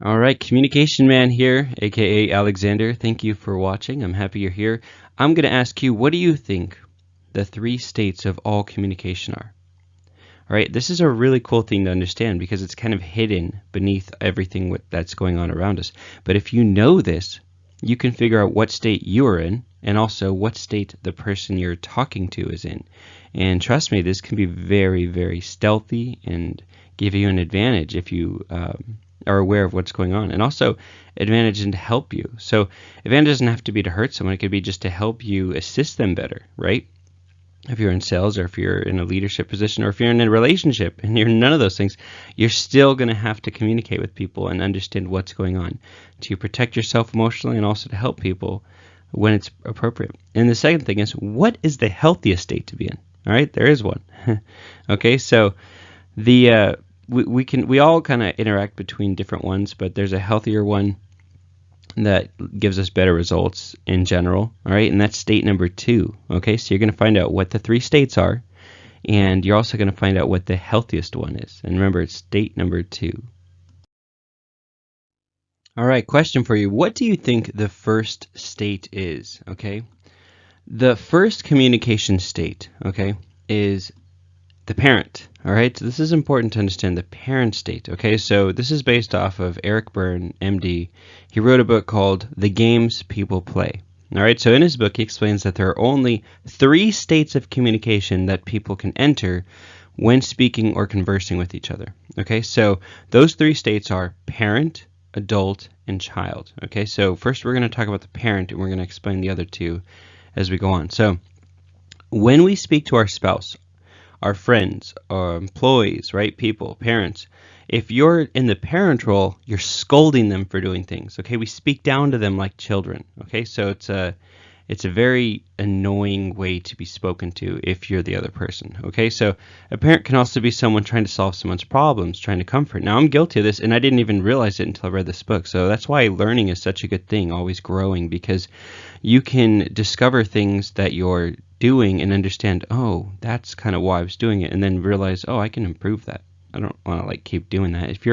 All right, Communication Man here, aka Alexander. Thank you for watching. I'm happy you're here. I'm going to ask you, what do you think the three states of all communication are? All right, this is a really cool thing to understand because it's kind of hidden beneath everything that's going on around us. But if you know this, you can figure out what state you are in and also what state the person you're talking to is in. And trust me, this can be very, very stealthy and give you an advantage if you are aware of what's going on, and also advantage and to help you. So advantage doesn't have to be to hurt someone, it could be just to help you assist them better, right? If you're in sales or if you're in a leadership position or if you're in a relationship and you're none of those things, you're still going to have to communicate with people and understand what's going on to protect yourself emotionally and also to help people when it's appropriate. And the second thing is, what is the healthiest state to be in? All right, there is one. Okay, so we all kind of interact between different ones, but there's a healthier one that gives us better results in general. All right, and that's state number 2. Okay, so you're going to find out what the 3 states are, and you're also going to find out what the healthiest one is. And remember, it's state number 2. All right, question for you. What do you think the first state is? Okay, the first communication state, okay, is the parent. All right, so this is important to understand, the parent state. Okay, so this is based off of Eric Berne, MD. He wrote a book called The Games People Play. All right, so in his book, he explains that there are only 3 states of communication that people can enter when speaking or conversing with each other. Okay, so those 3 states are parent, adult, and child. Okay, so first we're going to talk about the parent, and we're going to explain the other 2 as we go on. So when we speak to our spouse, our friends, our employees, right? People, parents. If you're in the parent role, you're scolding them for doing things. Okay, we speak down to them like children. Okay, so it's a very annoying way to be spoken to if you're the other person. Okay, so a parent can also be someone trying to solve someone's problems, trying to comfort. Now, I'm guilty of this, and I didn't even realize it until I read this book. So that's why learning is such a good thing, always growing, because you can discover things that you're doing and understand, oh, that's kind of why I was doing it, and then realize, oh, I can improve that. I don't want to keep doing that. If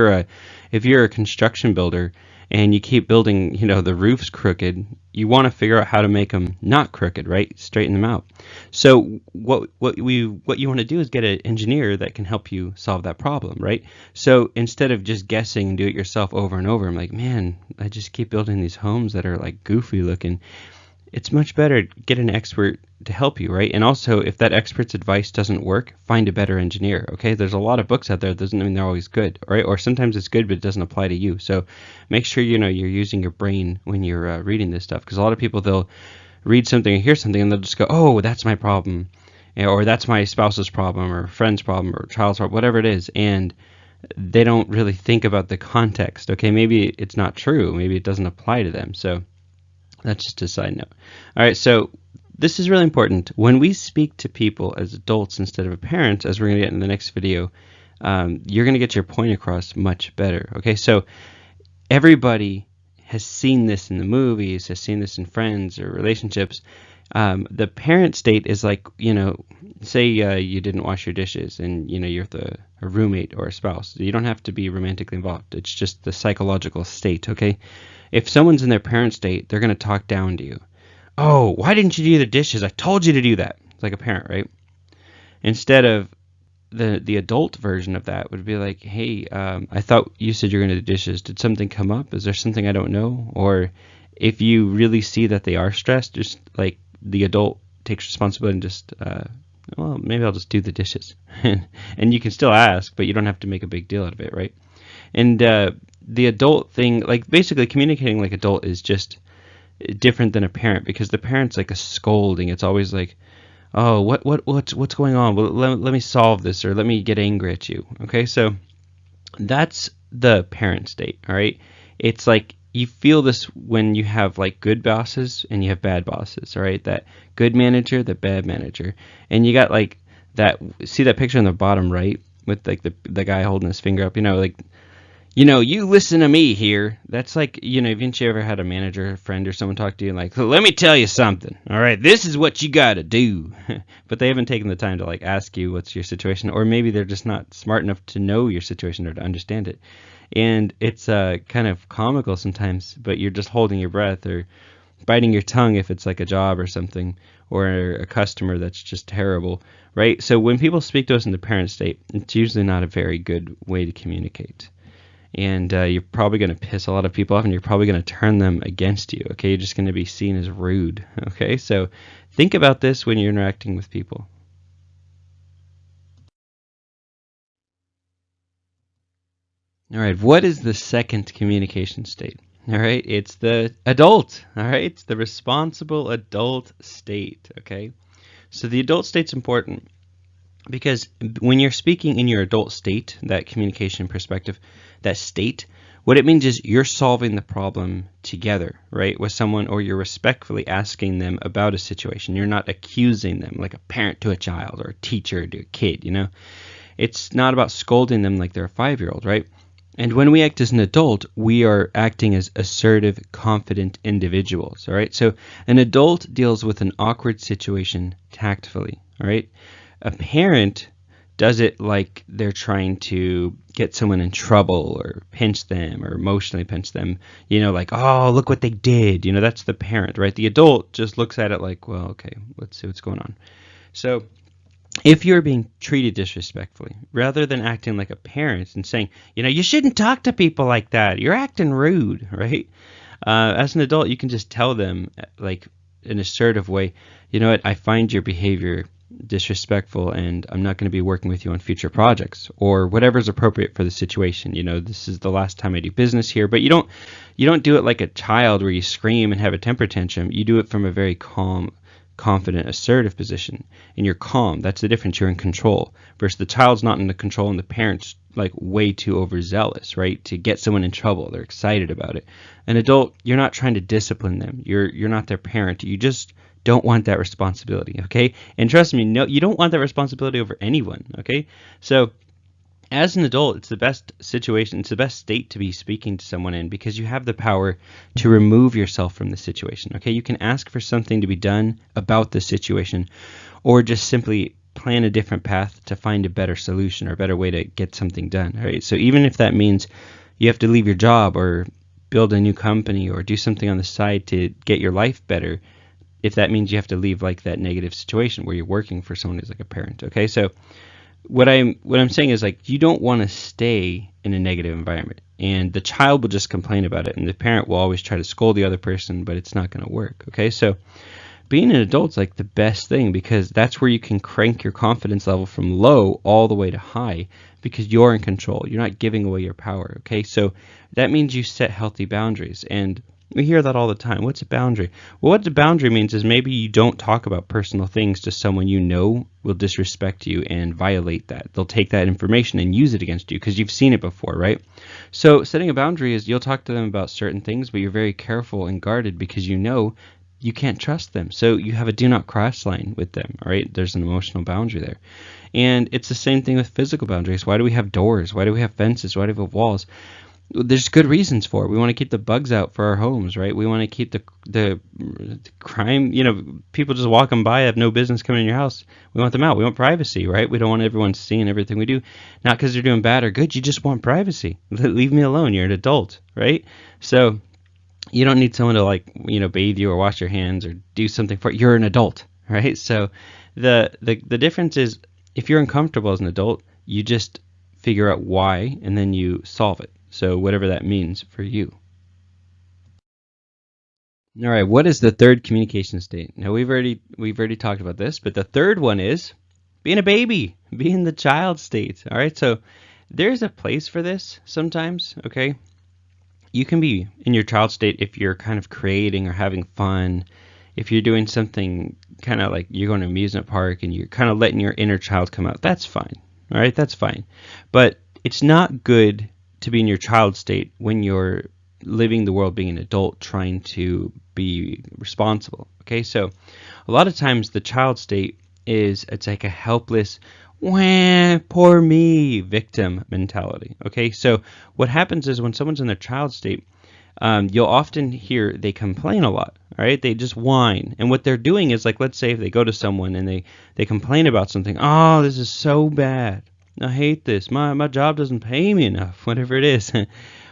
you're a construction builder and you keep building, the roof's crooked, you want to figure out how to make them not crooked, right? Straighten them out. So what you want to do is get an engineer that can help you solve that problem, right? So instead of just guessing and do it yourself over and over, I'm like, man, I just keep building these homes that are goofy looking. It's much better to get an expert to help you, right? And also, if that expert's advice doesn't work, find a better engineer, okay? There's a lot of books out there. That doesn't mean they're always good, right? Or sometimes it's good, but it doesn't apply to you. So make sure, you're using your brain when you're reading this stuff, because a lot of people, they'll read something or hear something, and they'll just go, oh, that's my problem, or that's my spouse's problem, or friend's problem, or child's problem, whatever it is, and they don't really think about the context, okay? Maybe it's not true. Maybe it doesn't apply to them. So that's just a side note. All right, so this is really important. When we speak to people as adults instead of a parent, as we're going to get in the next video, you're going to get your point across much better. Okay, so everybody has seen this in the movies, has seen this in friends or relationships. The parent state is say you didn't wash your dishes and you're a roommate or a spouse. You don't have to be romantically involved. It's just the psychological state, okay? If someone's in their parent state, they're going to talk down to you. Oh, why didn't you do the dishes? I told you to do that. It's like a parent, right? Instead of the adult version of that would be like, hey, I thought you said you're going to do the dishes. Did something come up? Is there something I don't know? Or if you really see that they are stressed, just the adult takes responsibility and just, well, maybe I'll just do the dishes. And you can still ask, but you don't have to make a big deal out of it, right? And the adult thing, basically communicating like adult is just different than a parent, because the parent's like a scolding. It's always like, oh, what's going on? Well, let me solve this, or let me get angry at you. Okay, so that's the parent state. All right, it's like you feel this when you have good bosses and you have bad bosses. All right, that good manager, the bad manager, and you got that. See that picture on the bottom right with the guy holding his finger up? You listen to me here. That's like, haven't you ever had a manager, a friend, or someone talk to you and like, let me tell you something. All right, this is what you got to do. But they haven't taken the time to like ask you what's your situation, or maybe they're just not smart enough to know your situation or to understand it. And it's kind of comical sometimes, but you're just holding your breath or biting your tongue if it's like a job or something, or a customer that's just terrible, right? So when people speak to us in the parent state, it's usually not a very good way to communicate. And you're probably going to piss a lot of people off, and you're probably going to turn them against you. Okay, you're just going to be seen as rude. Okay, so think about this when you're interacting with people. All right, what is the second communication state? All right, it's the adult. All right, it's the responsible adult state. Okay, so the adult state's important because when you're speaking in your adult state, that communication perspective, that state, what it means is you're solving the problem together, right, with someone, or you're respectfully asking them about a situation. You're not accusing them like a parent to a child or a teacher to a kid, It's not about scolding them like they're a 5-year-old, right? And when we act as an adult, we are acting as assertive, confident individuals, all right? So an adult deals with an awkward situation tactfully, all right? A parent does it like they're trying to get someone in trouble or pinch them or emotionally pinch them, like, oh, look what they did. That's the parent, right? The adult just looks at it like, well, okay, let's see what's going on. So if you're being treated disrespectfully, rather than acting like a parent and saying, you shouldn't talk to people like that, you're acting rude, right? As an adult, you can just tell them, like, in an assertive way, you know what, I find your behavior disrespectful, and I'm not going to be working with you on future projects, or whatever's appropriate for the situation. This is the last time I do business here. But you don't do it like a child where you scream and have a temper tantrum. You do it from a very calm, confident, assertive position, and you're calm. That's the difference. You're in control, versus the child's not in the control, and the parent's like way too overzealous, right, to get someone in trouble. They're excited about it. An adult, you're not trying to discipline them. You're not their parent. You just don't want that responsibility, okay? And trust me, no, you don't want that responsibility over anyone, okay? So as an adult, it's the best situation, it's the best state to be speaking to someone in, because you have the power to remove yourself from the situation, okay? You can ask for something to be done about the situation, or just simply plan a different path to find a better solution or a better way to get something done, right? So even if that means you have to leave your job or build a new company or do something on the side to get your life better, if that means you have to leave like that negative situation where you're working for someone who's like a parent, okay? So what I'm saying is, like, you don't want to stay in a negative environment, and the child will just complain about it, and the parent will always try to scold the other person, but it's not going to work, okay? So being an adult's like the best thing, because that's where you can crank your confidence level from low all the way to high, because you're in control. You're not giving away your power, okay? So that means you set healthy boundaries, and we hear that all the time. What's a boundary? Well, what a boundary means is maybe you don't talk about personal things to someone you know will disrespect you and violate that. They'll take that information and use it against you because you've seen it before, right? So setting a boundary is you'll talk to them about certain things, but you're very careful and guarded because you know you can't trust them. So you have a do not cross line with them, all right? There's an emotional boundary there. And it's the same thing with physical boundaries. Why do we have doors? Why do we have fences? Why do we have walls? There's good reasons for it. We want to keep the bugs out for our homes, right? We want to keep the crime, people just walking by, have no business coming in your house. We want them out. We want privacy, right? We don't want everyone seeing everything we do. Not because they're doing bad or good. You just want privacy. Leave me alone. You're an adult, right? So you don't need someone to bathe you or wash your hands or do something for you. You're an adult, right? So the difference is, if you're uncomfortable as an adult, you just figure out why and then you solve it. So whatever that means for you. All right, what is the third communication state? Now we've already talked about this, but the third one is being a baby, being the child state. All right, so there's a place for this sometimes, okay? You can be in your child state if you're kind of creating or having fun, if you're doing something kind of like you're going to an amusement park and you're kind of letting your inner child come out. That's fine, all right? That's fine. But it's not good to be in your child state when you're living the world being an adult trying to be responsible, okay? So a lot of times the child state it's like a helpless, Wah, poor me, victim mentality. Okay, so what happens is when someone's in their child state, you'll often hear they complain a lot. All right, they just whine, and what they're doing is, like, let's say if they go to someone and they complain about something. Oh, this is so bad. I hate this. My job doesn't pay me enough. Whatever it is,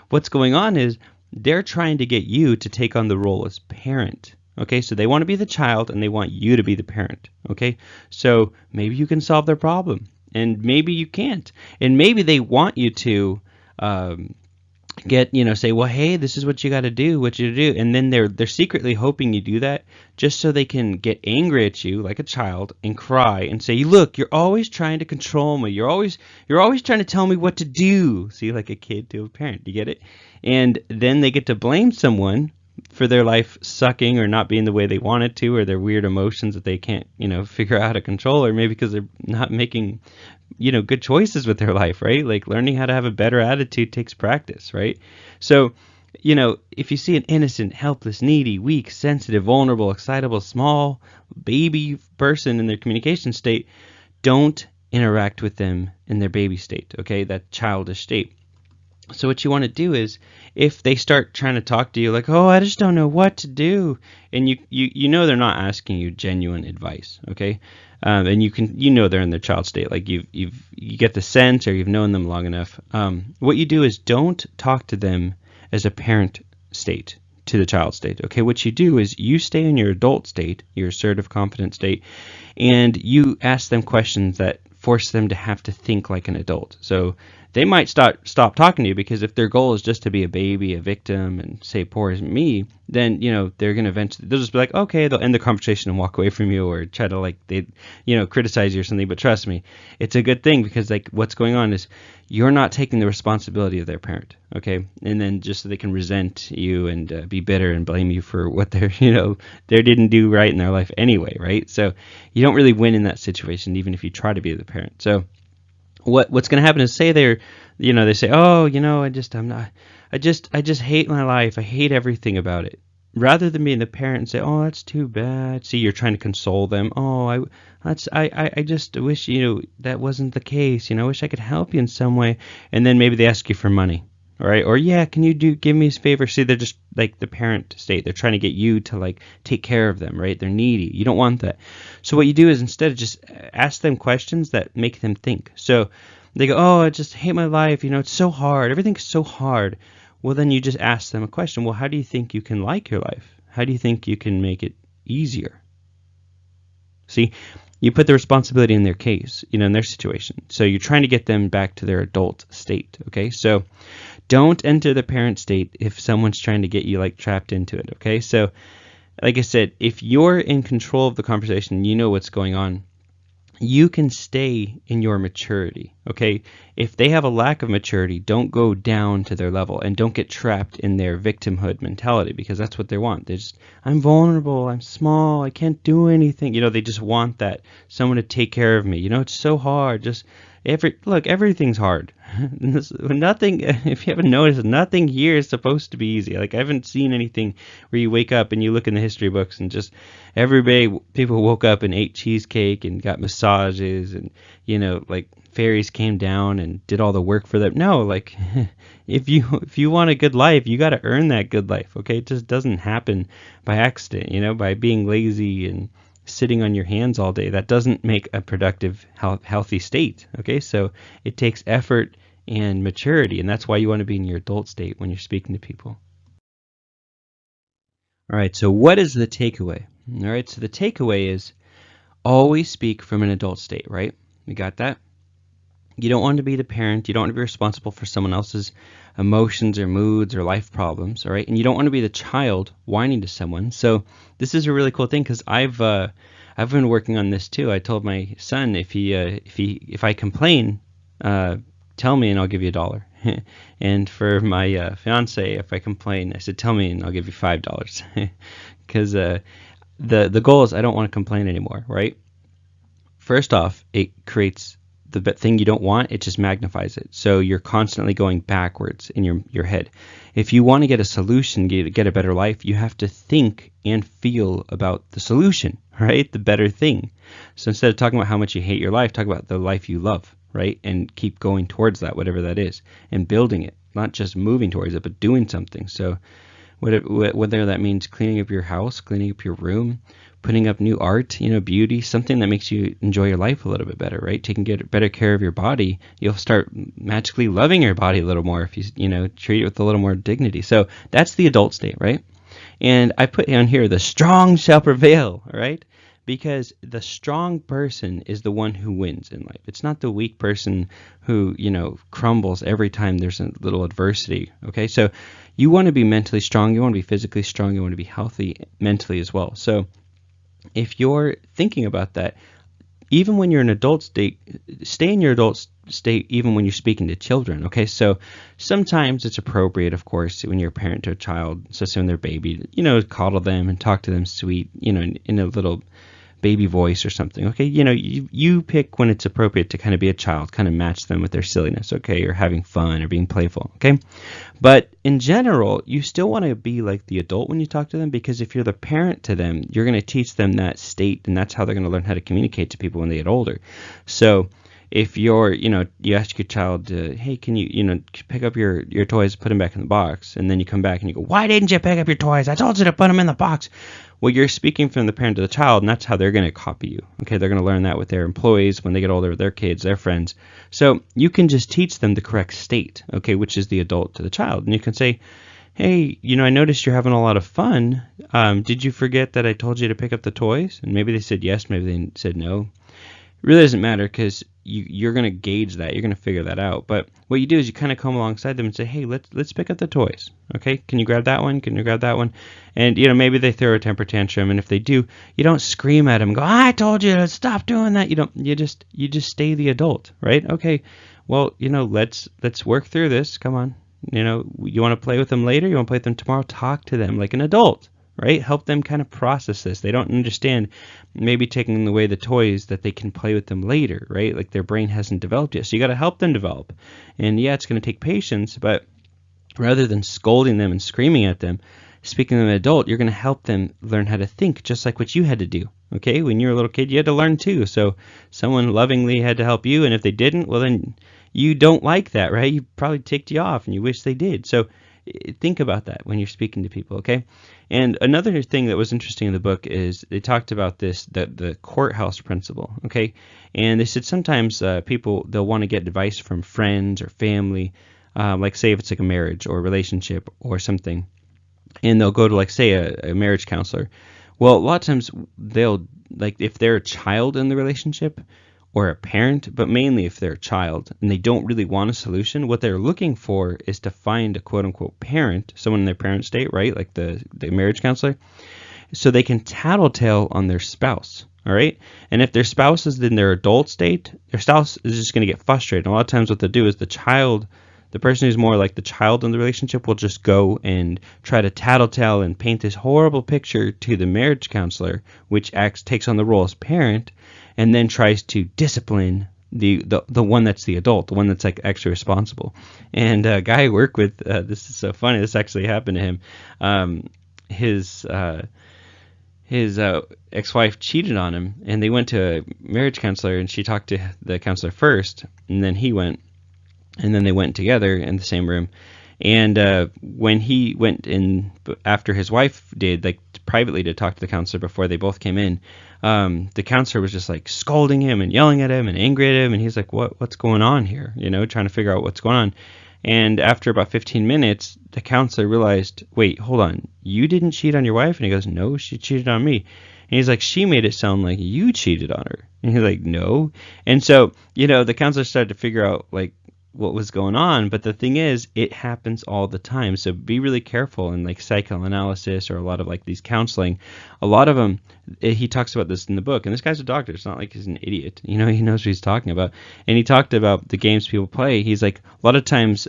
what's going on is they're trying to get you to take on the role as parent. Okay, so they want to be the child and they want you to be the parent. Okay, so maybe you can solve their problem, and maybe you can't, and maybe they want you to say, well, hey, this is what you got to do, and then they're secretly hoping you do that just so they can get angry at you like a child and cry and say, look, you're always trying to control me, you're always trying to tell me what to do. See, like a kid to a parent, you get it? And then they get to blame someone for their life sucking or not being the way they want it to, or their weird emotions that they can't figure out how to control, or maybe because they're not making good choices with their life, right? Like, learning how to have a better attitude takes practice, right? So, if you see an innocent, helpless, needy, weak, sensitive, vulnerable, excitable, small baby person in their communication state, don't interact with them in their baby state, okay? That childish state. So what you want to do is, if they start trying to talk to you like, oh, I just don't know what to do, and you know they're not asking you genuine advice, okay? And they're in their child state, like you get the sense, or you've known them long enough. What you do is, don't talk to them as a parent state to the child state, okay? What you do is, you stay in your adult state, your assertive, confident state, and you ask them questions that force them to have to think like an adult. So they might stop talking to you, because if their goal is just to be a baby, a victim, and say poor is me, then they're gonna they'll just be like, okay, they'll end the conversation and walk away from you, or try to criticize you or something. But trust me, it's a good thing, because like, what's going on is you're not taking the responsibility of their parent, okay? And then just so they can resent you and be bitter and blame you for what they didn't do right in their life anyway, right? So you don't really win in that situation, even if you try to be the parent. So what's going to happen is, say they say, oh, I just hate my life. I hate everything about it. Rather than being the parent and say, oh, that's too bad. See, you're trying to console them. Oh, I just wish, that wasn't the case. I wish I could help you in some way. And then maybe they ask you for money. All right. Or, yeah, can you give me a favor? See, they're just like the parent state. They're trying to get you to like take care of them, right? They're needy. You don't want that. So what you do is, instead of just ask them questions that make them think. So they go, oh, I just hate my life. It's so hard. Everything's so hard. Well, then you just ask them a question. Well, how do you think you can like your life? How do you think you can make it easier? See, you put the responsibility in their case, in their situation. So you're trying to get them back to their adult state, okay? So don't enter the parent state if someone's trying to get you like trapped into it, okay? So like I said, if you're in control of the conversation, you know what's going on, you can stay in your maturity, okay? If they have a lack of maturity, don't go down to their level, and don't get trapped in their victimhood mentality, because that's what they want. They just, I'm vulnerable, I'm small, I can't do anything. They just want that, someone to take care of me. It's so hard. Just everything's hard. Nothing, if you haven't noticed, nothing here is supposed to be easy. Like, I haven't seen anything where you wake up and you look in the history books and just every day people woke up and ate cheesecake and got massages, and like fairies came down and did all the work for them. No, like if you want a good life, you got to earn that good life, okay? It just doesn't happen by accident, by being lazy and sitting on your hands all day. That doesn't make a productive, healthy state, okay? So it takes effort and maturity, and that's why you want to be in your adult state when you're speaking to people. All right, so what is the takeaway? All right, so the takeaway is, always speak from an adult state, right? We got that? You don't want to be the parent. You don't want to be responsible for someone else's emotions or moods or life problems, all right? And you don't want to be the child whining to someone. So this is a really cool thing, because I've been working on this too. I told my son, if I complain, tell me and I'll give you $1. And for my fiance, if I complain, I said, tell me and I'll give you $5. Because the goal is, I don't want to complain anymore, right? First off, it creates the thing you don't want, it just magnifies it. So you're constantly going backwards in your head. If you want to get a solution, get a better life, you have to think and feel about the solution, right? The better thing. So instead of talking about how much you hate your life, talk about the life you love, right? And keep going towards that, whatever that is, and building it, not just moving towards it, but doing something. So whether that means cleaning up your house, cleaning up your room, putting up new art, beauty, something that makes you enjoy your life a little bit better, right? Taking better care of your body, you'll start magically loving your body a little more if you treat it with a little more dignity. So that's the adult state, right? And I put down here, the strong shall prevail, right? Because the strong person is the one who wins in life. It's not the weak person who, crumbles every time there's a little adversity, okay? So you want to be mentally strong, you want to be physically strong, you want to be healthy mentally as well. So if you're thinking about that, even when you're in an adult state, stay in your adult state even when you're speaking to children, okay? So sometimes it's appropriate, of course, when you're a parent to a child, especially when they're a baby, coddle them and talk to them sweet, in a little baby voice or something, okay? You pick when it's appropriate to kind of be a child, kind of match them with their silliness, okay? Or having fun or being playful, okay? But in general, you still want to be like the adult when you talk to them, because if you're the parent to them, you're going to teach them that state, and that's how they're going to learn how to communicate to people when they get older. So if you're, you ask your child, hey, can you, pick up your toys, put them back in the box, and then you come back and you go, why didn't you pick up your toys? I told you to put them in the box. Well, you're speaking from the parent to the child, and that's how they're going to copy you. Okay, they're going to learn that with their employees when they get older, with their kids, their friends. So you can just teach them the correct state, okay, which is the adult to the child. And you can say, hey, I noticed you're having a lot of fun. Did you forget that I told you to pick up the toys? And maybe they said yes, maybe they said no. It really doesn't matter, because you're going to gauge that. You're going to figure that out. But what you do is you kind of come alongside them and say, hey, let's pick up the toys. Okay, can you grab that one? Can you grab that one? And, maybe they throw a temper tantrum. And if they do, you don't scream at them and go, I told you to stop doing that. You just stay the adult, right? Okay, well, let's work through this. Come on. You want to play with them later? You want to play with them tomorrow? Talk to them like an adult. Right? Help them kind of process this. They don't understand maybe taking away the toys that they can play with them later, right? Like their brain hasn't developed yet. So you got to help them develop. And yeah, it's going to take patience, but rather than scolding them and screaming at them, speaking to an adult, you're going to help them learn how to think, just like what you had to do. Okay? When you were a little kid, you had to learn too. So someone lovingly had to help you, and if they didn't, well then you don't like that, right? You probably ticked you off and you wish they did. So think about that when you're speaking to people, okay? And another thing that was interesting in the book is they talked about this, the courthouse principle, okay? And they said sometimes people, they'll want to get advice from friends or family, like say if it's like a marriage or a relationship or something, and they'll go to like say a marriage counselor. Well, a lot of times they'll, like if they're a child in the relationship, or a parent, but mainly if they're a child and they don't really want a solution, what they're looking for is to find a quote-unquote parent, someone in their parent state, right, like the marriage counselor, so they can tattletale on their spouse, all right? And if their spouse is in their adult state, their spouse is just going to get frustrated. And a lot of times what they'll do is the person who's more like the child in the relationship will just go and try to tattletale and paint this horrible picture to the marriage counselor, which takes on the role as parent, and then tries to discipline the one that's the adult, the one that's like actually responsible. And a guy I work with, this is so funny, this actually happened to him. His ex-wife cheated on him, and they went to a marriage counselor, and she talked to the counselor first, and then he went, and then they went together in the same room. And when he went in after his wife did, like privately to talk to the counselor before they both came in, the counselor was just like scolding him and yelling at him and angry at him, and he's like, what's going on here? Trying to figure out what's going on. And after about 15 minutes, the counselor realized, wait, hold on, you didn't cheat on your wife? And he goes, no, she cheated on me. And he's like, she made it sound like you cheated on her. And he's like, no. And so, the counselor started to figure out like what was going on, but the thing is, it happens all the time. So be really careful in like psychoanalysis or a lot of like these counseling. A lot of them, he talks about this in the book, and this guy's a doctor. It's not like he's an idiot. He knows what he's talking about. And he talked about the games people play. He's like, a lot of times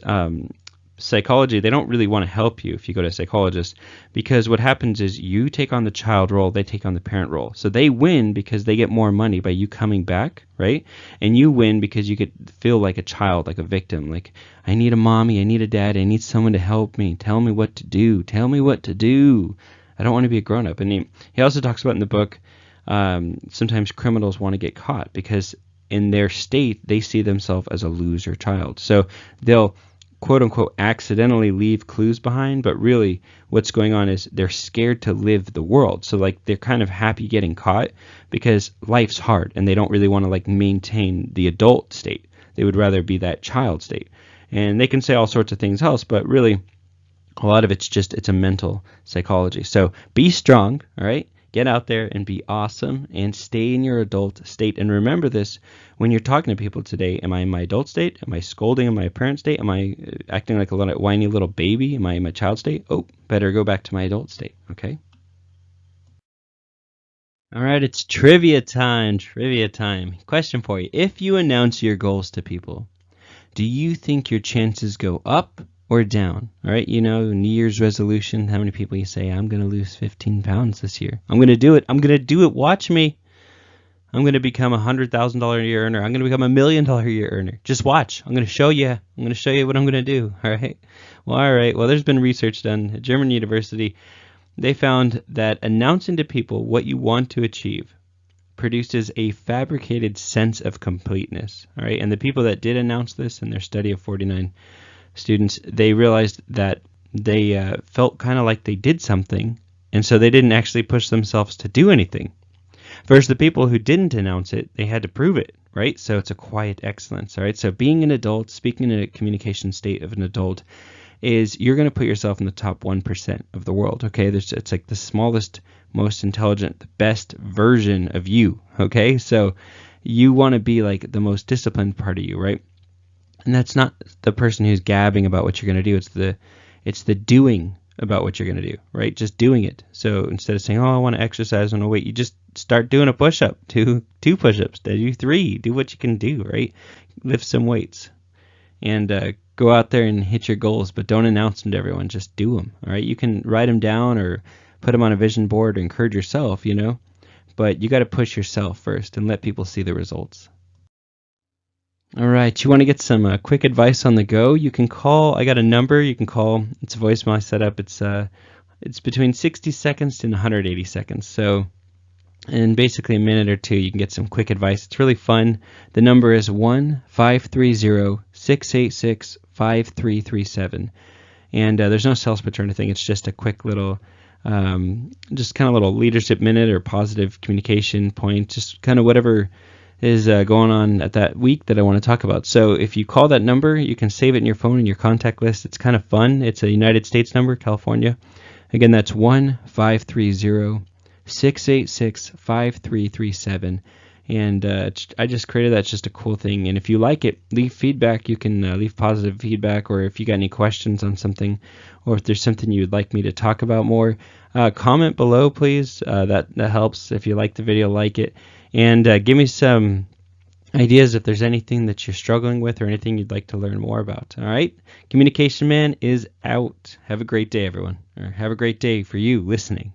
psychology, they don't really want to help you if you go to a psychologist, because what happens is you take on the child role, they take on the parent role. So they win because they get more money by you coming back, right? And you win because you could feel like a child, like a victim, like, I need a mommy, I need a dad, I need someone to help me, tell me what to do, tell me what to do. I don't want to be a grown-up. And he also talks about in the book, sometimes criminals want to get caught because in their state, they see themselves as a loser child. So they'll quote unquote accidentally leave clues behind, but really what's going on is they're scared to live the world. So like they're kind of happy getting caught because life's hard and they don't really want to like maintain the adult state. They would rather be that child state. And they can say all sorts of things else, but really a lot of it's a mental psychology. So be strong, all right? Get out there and be awesome and stay in your adult state. And remember this when you're talking to people today. Am I in my adult state? Am I scolding in my parent state? Am I acting like a little whiny little baby? Am I in my child state? Oh, better go back to my adult state, okay? All right, it's trivia time. Trivia time. Question for you. If you announce your goals to people, do you think your chances go up or down? All right, you know, New Year's resolution, how many people you say, I'm going to lose 15 pounds this year. I'm going to do it. I'm going to do it. Watch me. I'm going to become a $100,000 a year earner. I'm going to become $1 million a year earner. Just watch. I'm going to show you. I'm going to show you what I'm going to do. All right. Well, there's been research done at German University. They found that announcing to people what you want to achieve produces a fabricated sense of completeness. All right. And the people that did announce this in their study of 49 students, they realized that they felt kind of like they did something, and so they didn't actually push themselves to do anything. Versus the people who didn't announce it, they had to prove it, right? So it's a quiet excellence, all right? So being an adult, speaking in a communication state of an adult, is you're going to put yourself in the top 1% of the world, okay? It's like the smallest, most intelligent, the best version of you, okay? So you want to be like the most disciplined part of you, right? And that's not the person who's gabbing about what you're going to do. It's the doing about what you're going to do, right? Just doing it. So instead of saying, oh, I want to exercise, I want to wait, you just start doing a push-up, two push-ups, do 3, do what you can do, right? Lift some weights and go out there and hit your goals, but don't announce them to everyone. Just do them, all right? You can write them down or put them on a vision board or encourage yourself, you know, but you got to push yourself first and let people see the results. All right, you want to get some quick advice on the go? You can call. I got a number you can call. It's a voicemail I set up. It's between 60 seconds and 180 seconds. So in basically a minute or two, you can get some quick advice. It's really fun. The number is 1-530-686-5337. And there's no sales pitch or anything. It's just a quick little, just kind of little leadership minute or positive communication point, just kind of whatever is going on at that week that I want to talk about. So if you call that number, you can save it in your phone in your contact list. It's kind of fun. It's a United States number, California. Again, that's 1-530-686-5337. And I just created that. It's just a cool thing. And if you like it, leave feedback. You can leave positive feedback, or if you got any questions on something, or if there's something you'd like me to talk about more, comment below, please. That helps. If you like the video, like it. And give me some ideas if there's anything that you're struggling with or anything you'd like to learn more about. All right? Communication Man is out. Have a great day, everyone. Or have a great day for you listening.